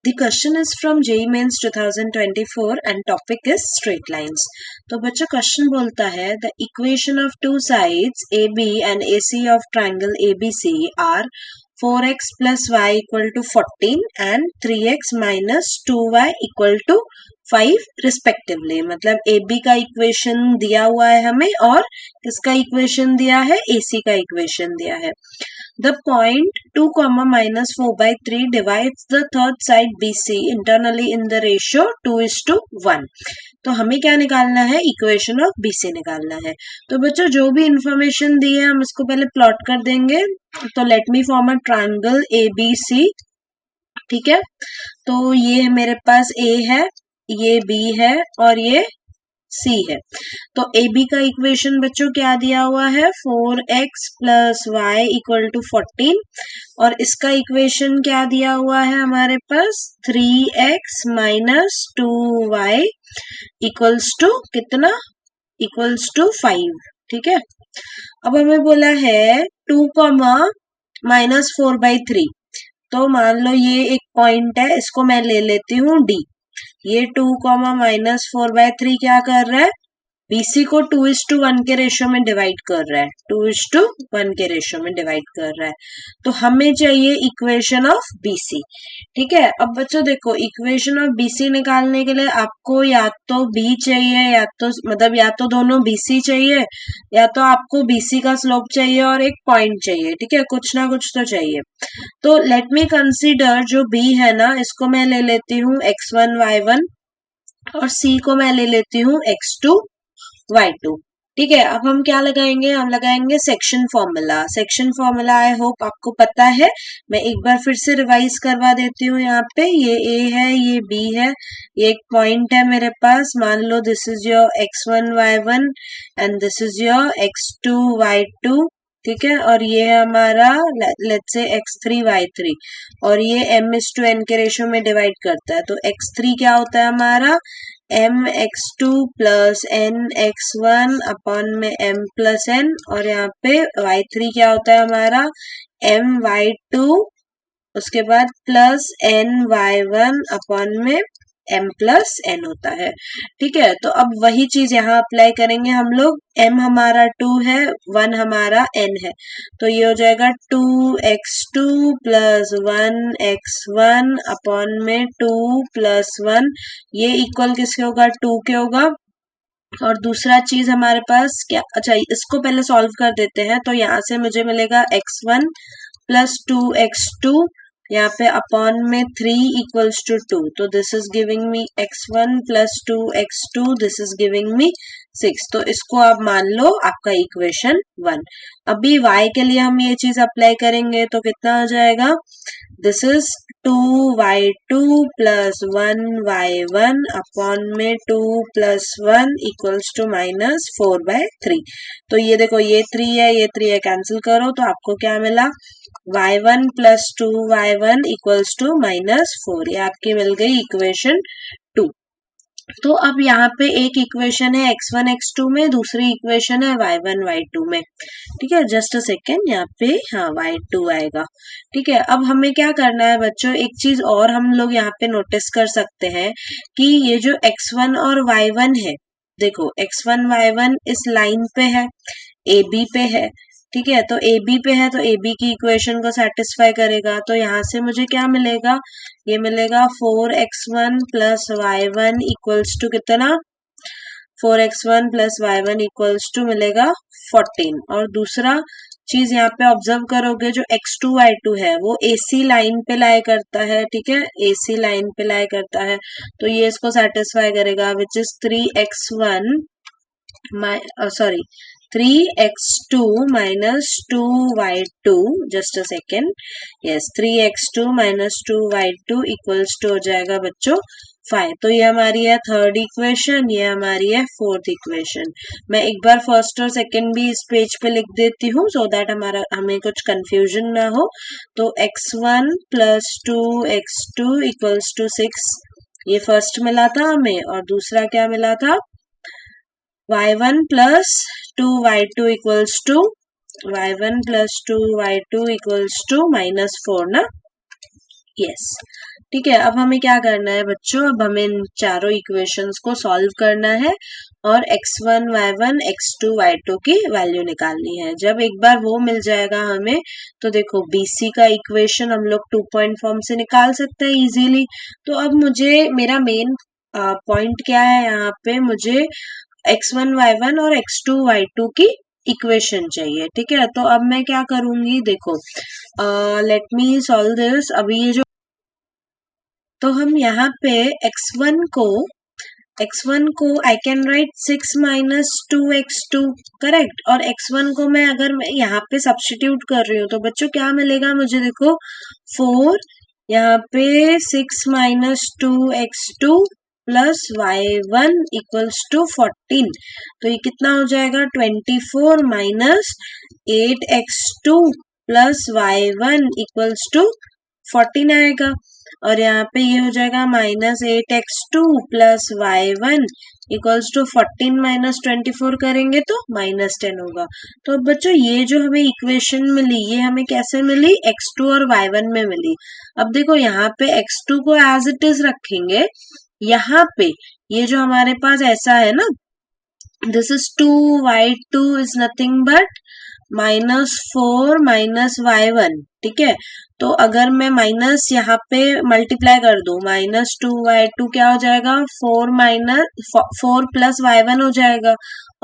The question is from JEE Mains 2024 and topic is straight lines. तो बच्चा question बोलता है the equation of two sides AB and AC of triangle ABC are 4x plus y equal to 14 and 3x minus 2y equal to 5 respectively. मतलब AB का equation दिया हुआ है हमें और किसका इक्वेशन दिया है, AC का इक्वेशन दिया है. The point 2, minus 4/3 divides the third side BC internally in the ratio 2:1. तो हमें क्या निकालना है, इक्वेशन ऑफ BC निकालना है. तो बच्चों जो भी इंफॉर्मेशन दी है हम इसको पहले प्लॉट कर देंगे. तो let me form a triangle ABC. ठीक है, तो ये मेरे पास A है, ये B है और ये C है. तो AB का इक्वेशन बच्चों क्या दिया हुआ है, 4x plus y equal to 14 और इसका इक्वेशन क्या दिया हुआ है हमारे पास, 3x minus 2y equals to कितना, equals to 5. ठीक है, अब हमें बोला है 2, minus 4/3. तो मान लो ये एक पॉइंट है, इसको मैं ले लेती हूँ D. ये 2, minus 4/3 क्या कर रहा है, BC को 2:1 के रेशियो में डिवाइड कर रहा है, 2:1 के रेशियो में डिवाइड कर रहा है. तो हमें चाहिए इक्वेशन ऑफ BC. ठीक है, अब बच्चों देखो इक्वेशन ऑफ BC निकालने के लिए आपको या तो B चाहिए या तो मतलब या तो दोनों BC चाहिए या तो आपको BC का स्लोप चाहिए और एक पॉइंट चाहिए. ठीक है, कुछ ना कुछ तो चाहिए. तो लेट मी कंसीडर जो B है ना, इसको मैं ले लेती हूँ x1 y1 और C को मैं ले लेती हूँ x2 y2. ठीक है, अब हम क्या लगाएंगे, हम लगाएंगे section formula. Section formula I hope आपको पता है, मैं एक बार फिर से रिवाइज करवा देती हूँ. यहाँ पे ये A है, ये B है, ये एक पॉइंट है मेरे पास. मान लो this is your x1 y1 and this is your x2 y2. ठीक है, और ये है हमारा लेट्स से x3 y3 और ये m:n के रेशियो में डिवाइड करता है. तो x3 क्या होता है हमारा, mx2 प्लस nx1 अपॉन में m प्लस n और यहाँ पे y3 क्या होता है हमारा, my2 उसके बाद प्लस ny1 अपॉन में m प्लस n होता है. ठीक है, तो अब वही चीज यहाँ अप्लाई करेंगे हम लोग. m हमारा 2 है, 1 हमारा n है, तो ये हो जाएगा 2x2 प्लस 1x1 अपॉन में 2 प्लस 1. ये इक्वल किसके होगा, 2 के होगा. और दूसरा चीज हमारे पास क्या, अच्छा इसको पहले सॉल्व कर देते हैं. तो यहाँ से मुझे मिलेगा x1 प्लस 2x2 यहाँ पे अपॉन में 3 इक्वल्स टू 2. तो this is giving me x1 plus 2x2, this is giving me 6. तो इसको आप मान लो आपका इक्वेशन 1. अभी y के लिए हम ये चीज अप्लाई करेंगे तो कितना हो जाएगा, this is 2y2 plus 1y1 upon में 2 प्लस 1 इक्वल्स टू माइनस 4/3. तो ये देखो ये 3 है, ये 3 है, कैंसिल करो तो आपको क्या मिला, y1 plus 2y1 equals to minus 4. ये आपकी मिल गई इक्वेशन 2. तो अब यहाँ पे एक इक्वेशन है x1 x2 में, दूसरी इक्वेशन है y1 y2 में. ठीक है, जस्ट अ सेकेंड, यहाँ पे हाँ y2 आएगा. ठीक है, अब हमें क्या करना है बच्चों, एक चीज और हम लोग यहाँ पे नोटिस कर सकते हैं कि ये जो x1 और y1 है, देखो x1 y1 इस लाइन पे है, AB पे है. ठीक है, तो AB पे है तो AB की इक्वेशन को सेटिस्फाई करेगा. तो यहाँ से मुझे क्या मिलेगा, ये मिलेगा 4x1 plus y1 equals to कितना, 4x1 plus y1 equals to मिलेगा 14. और दूसरा चीज यहाँ पे ऑब्जर्व करोगे, जो x2 y2 है वो AC लाइन पे लाई करता है. ठीक है, AC लाइन पे लाई करता है, तो ये इसको सेटिस्फाई करेगा, which is 3x1 sorry 3x2 minus 2y2, just a second, yes 3x2 minus 2y2 equals to हो जाएगा बच्चों 5. तो ये हमारी है थर्ड इक्वेशन, ये हमारी है फोर्थ इक्वेशन. मैं एक बार फर्स्ट और सेकंड भी इस पेज पे लिख देती हूँ सो दैट हमें कुछ कंफ्यूजन ना हो. तो x1 plus 2x2 equals to 6, ये फर्स्ट मिला था हमें, और दूसरा क्या मिला था, y1 plus 2y2 equals to y1 plus 2y2 equals to minus 4 ना, yes. ठीक है, अब हमें क्या करना है बच्चों, अब हमें इन चारों इक्वेशंस को सॉल्व करना है और x1 y1 x2 y2 की वैल्यू निकालनी है। जब एक बार वो मिल जाएगा हमें, तो देखो BC का इक्वेशन हम लोग 2 पॉइंट फॉर्म से निकाल सकते हैं इजीली। तो अब मुझे मेरा मेन पॉइंट क्या है, यहाँ पे मुझे x1 y1 और x2 y2 की इक्वेशन चाहिए। ठीक है, तो अब मैं क्या करूंगी, देखो लेट मी सॉल्व दिस। अभी ये जो, तो हम यहाँ पे x1 को I can write 6 minus 2x2, correct. और x1 को मैं अगर मैं यहाँ पे सब्स्टिट्यूट कर रही हूँ तो बच्चों क्या मिलेगा मुझे, देखो 4, यहाँ पे 6 minus 2x2 plus y1 equals to 14। तो ये कितना हो जाएगा, 24 minus 8x2 plus y1 equals to 14 आएगा। और यहाँ पे ये हो जाएगा minus 8x2 plus y1 equals to 14 minus 24 करेंगे तो माइनस 10 होगा। तो अब बच्चों ये जो हमें इक्वेशन मिली, ये हमें कैसे मिली, x2 और y1 में मिली। अब देखो यहाँ पे x2 को एज इट इज रखेंगे, यहाँ पे ये जो हमारे पास ऐसा है ना, this is 2y2 is nothing but -4 minus y1। ठीक है, तो अगर मैं माइनस यहाँ पे मल्टीप्लाई कर दूं, -2y2 क्या हो जाएगा, 4 प्लस y1 हो जाएगा।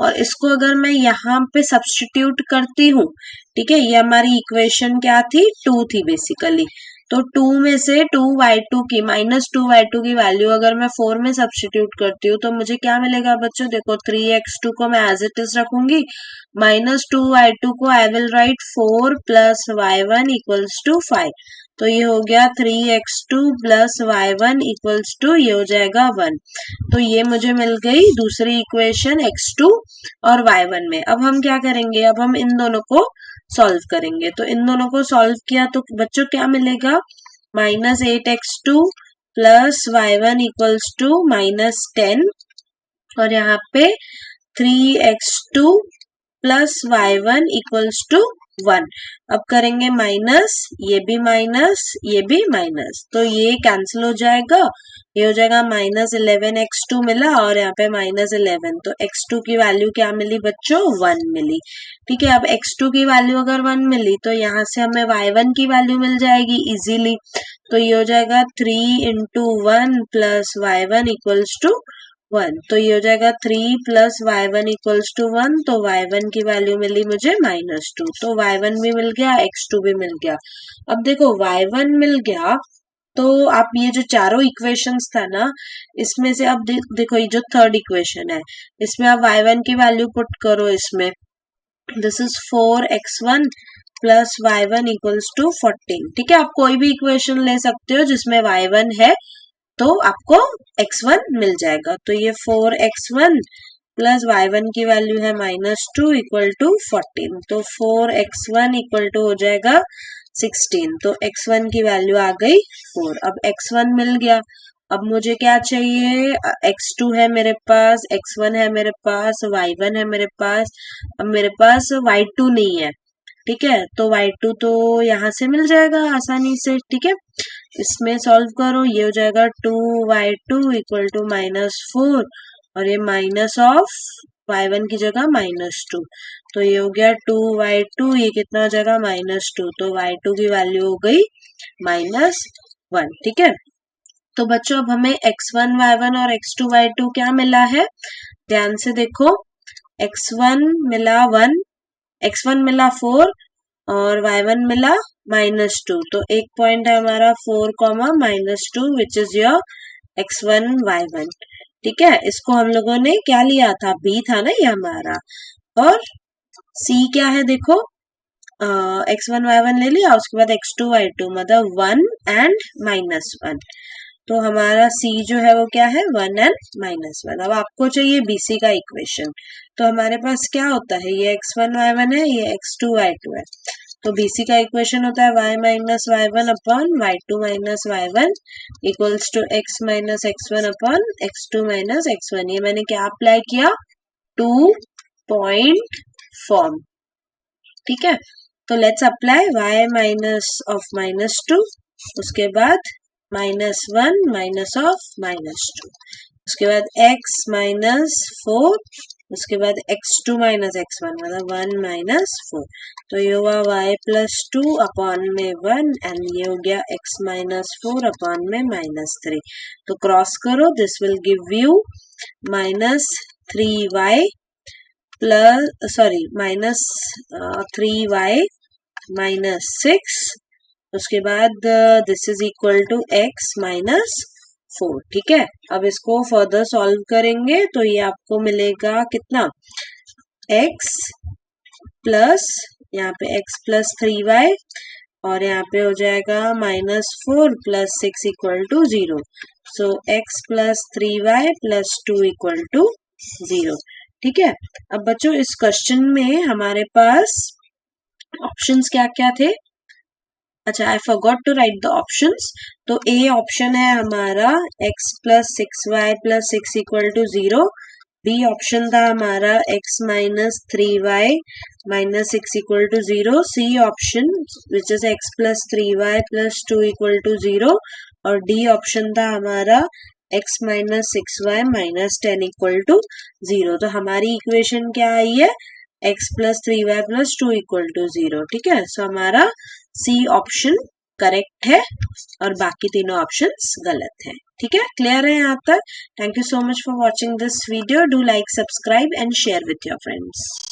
और इसको अगर मैं यहाँ पे सब्स्टिट्यूट करती हूँ, ठीक है, ये हमारी इक्वेशन क्या थी, 2 थी बेसिकली। तो 2 में से -2y2 की वैल्यू अगर मैं 4 में सब्स्टिट्यूट करती हूँ तो मुझे क्या मिलेगा बच्चों, देखो 3x2 को मैं एज इट इज रखूंगी, -2y2 को I will write 4 plus y1 equals to 5। तो ये हो गया 3x2 plus y1 equals to, ये हो जाएगा 1। तो ये मुझे मिल गई दूसरी इक्वेशन x2 और y1 में। अब हम क्या करेंगे, अब हम इन दोनों को सॉल्व करेंगे। तो इन दोनों को सॉल्व किया तो बच्चों क्या मिलेगा, -8x2 plus y1 equals to -10। और यहाँ पे 3x2 plus y1 equals to 1। अब करेंगे माइनस, ये भी माइनस, ये भी माइनस, तो ये कैंसिल हो जाएगा। ये हो जाएगा -11x2 मिला और यहाँ पे -11। तो x2 की वैल्यू क्या मिली बच्चों, 1 मिली। ठीक है, अब x2 की वैल्यू अगर 1 मिली तो यहाँ से हमें y1 की वैल्यू मिल जाएगी इजीली। तो ये हो जाएगा 3 into 1 plus y1 equals to 1। तो ये हो जाएगा 3 प्लस y1 इक्वल्स टू 1। तो y1 की वैल्यू मिली मुझे -2। तो y1 भी मिल गया, x2 भी मिल गया। अब देखो y1 मिल गया, तो आप ये जो चारों इक्वेशंस था ना, इसमें से अब देखो ये जो थर्ड इक्वेशन है, इसमें आप y1 की वैल्यू पुट करो इसमें। This is 4x1 plus y1 equals to 14। ठीक है, आप कोई भी इक्वेशन ले सकते हो जिसमें y1 है तो आपको x1 मिल जाएगा। तो ये 4x1 प्लस y1 की वैल्यू है -2 इक्वल टू 14। तो 4x1 इक्वल टू हो जाएगा 16। तो x1 की वैल्यू आ गई 4। अब x1 मिल गया, अब मुझे क्या चाहिए, x2 है मेरे पास, x1 है मेरे पास, y1 है मेरे पास। अब मेरे पास y2 नहीं है, ठीक है, तो y2 तो यहाँ से मिल जाएगा आसानी से। ठीक है, इसमें सॉल्व करो, ये हो जाएगा 2y2 इक्वल टू -4 और ये माइनस ऑफ y1 की जगह -2। तो ये हो गया 2y2, ये कितना हो जाएगा -2। तो y2 की वैल्यू हो गई -1। ठीक है, तो बच्चों अब हमें x1 y1 और x2 y2 क्या मिला है, ध्यान से देखो। x1 मिला 1, x1 मिला 4 और y1 मिला -2। तो एक पॉइंट है हमारा 4, -2 which is your x1 y1। ठीक है, इसको हम लोगों ने क्या लिया था, b था ना ये हमारा। और c क्या है देखो, x1 y1 ले लिया, उसके बाद x2 y2 मतलब 1 एंड -1। तो हमारा c जो है वो क्या है, 1 एंड -1। अब आपको चाहिए bc का इक्वेशन। तो हमारे पास क्या होता है, ये x1 y1 है, ये x2 y2 है। तो BC का इक्वेशन होता है y minus y1 upon y2 minus y1 equals to x minus x1 upon x2 minus x1। ये मैंने क्या अप्लाई किया, 2 पॉइंट फॉर्म। ठीक है, तो let's apply y minus of -2, उसके बाद -1 माइनस ऑफ -2, उसके बाद x -4, उसके बाद x2 माइनस x1 मतलब 1 -4, तो ये हुआ y +2 अपॉन में 1 एंड ये हो गया x -4 अपॉन में -3, तो क्रॉस करो, this will give you -3y plus -3y -6, उसके बाद this is equal to x -4, ठीक है। अब इसको फर्दर सॉल्व करेंगे तो ये आपको मिलेगा कितना, x प्लस यहाँ पे x प्लस 3y और यहाँ पे हो जाएगा -4 plus 6 equal to 0, so x plus 3y plus 2 equal to 0, ठीक है। अब बच्चों इस क्वेश्चन में हमारे पास ऑप्शंस क्या क्या थे, अच्छा I forgot to write the options, तो ए ऑप्शन है हमारा x plus 6y plus 6 equal to 0, B option था हमारा x minus 3y minus 6 equal to 0, C option which is x plus 3y plus 2 equal to 0, और D option था हमारा x minus 6y minus 10 equal to 0, तो हमारी equation क्या आई है, x plus 3y plus 2 equal to 0, ठीक है। सो हमारा सी ऑप्शन करेक्ट है और बाकी तीनों ऑप्शंस गलत है, ठीक है। क्लियर है यहाँ तक? Thank you so much for watching this video, do like, subscribe and share with your friends.